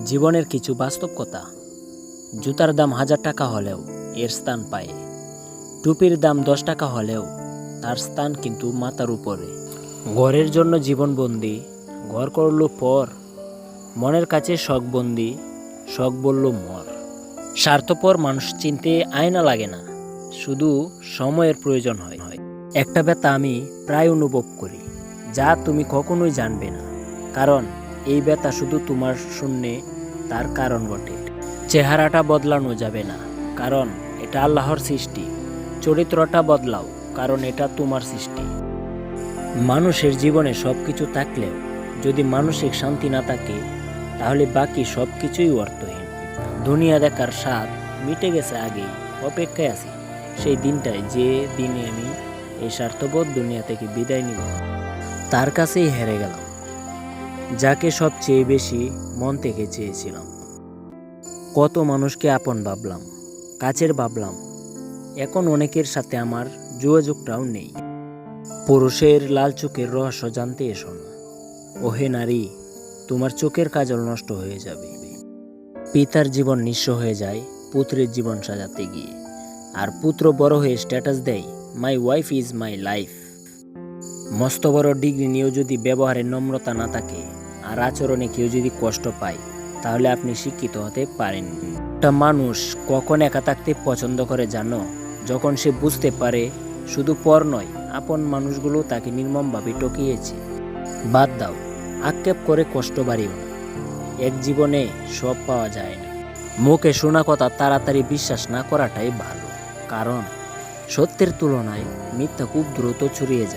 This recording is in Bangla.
জীবনের কিছু বাস্তব কথা। জুতার দাম 1000 টাকা হলেও এর স্থান পায়, টুপির দাম 10 টাকা হলেও তার স্থান কিন্তু মাথার উপরে। ঘরের জন্য জীবনবন্দি, ঘর করল পর, মনের কাছে শখ বন্দি, শখ বলল মর। স্বার্থপর মানুষ চিনতে আয়না লাগে না, শুধু সময়ের প্রয়োজন হয়। একটা ব্যথা আমি প্রায় অনুভব করি, যা তুমি কখনোই জানবে না, কারণ এই ব্যথা শুধু তোমার শূন্যে তার কারণ ঘটে। চেহারাটা বদলানো যাবে না, কারণ এটা আল্লাহর সৃষ্টি। চরিত্রটা বদলাও, কারণ এটা তোমার সৃষ্টি। মানুষের জীবনে সব কিছু থাকলেও যদি মানসিক শান্তি না থাকে, তাহলে বাকি সব কিছুই অর্থহীন। দুনিয়া দেখার স্বাদ মিটে গেছে আগেই, অপেক্ষায় আছি সেই দিনটায়, যে দিনে আমি এই স্বার্থবোধ দুনিয়া থেকে বিদায় নিব। তার কাছেই হেরে গেলাম, যাকে সবচেয়ে বেশি মন থেকে চেয়েছিলাম। কত মানুষকে আপন ভাবলাম, কাছের ভাবলাম, এখন অনেকের সাথে আমার যোগাযোগটাও নেই। পুরুষের লাল চোখের রহস্য জানতে এসো না, ওহে নারী, তোমার চোখের কাজল নষ্ট হয়ে যাবে। পিতার জীবন নিঃস্ব হয়ে যায় পুত্রের জীবন সাজাতে গিয়ে, আর পুত্র বড় হয়ে স্ট্যাটাস দেয়, my wife is my life. মস্ত বড় ডিগ্রি নিয়েও যদি ব্যবহারের নম্রতা না থাকে, আর আচরণে কেউ যদি কষ্ট পায়, তাহলে আপনি শিক্ষিত হতে পারেন। একটা মানুষ কখন একা থাকতে পছন্দ করে জানো? যখন সে বুঝতে পারে শুধু পর নয়, আপন মানুষগুলো তাকে নির্মমভাবে ঠকিয়েছে। বাদ দাও, আক্ষেপ করে কষ্ট বাড়িও না, এক জীবনে সব পাওয়া যায় না। মুখে শোনা কথা তাড়াতাড়ি বিশ্বাস না করাটাই ভালো, কারণ সত্যের তুলনায় মিথ্যা খুব দ্রুত ছড়িয়ে যায়।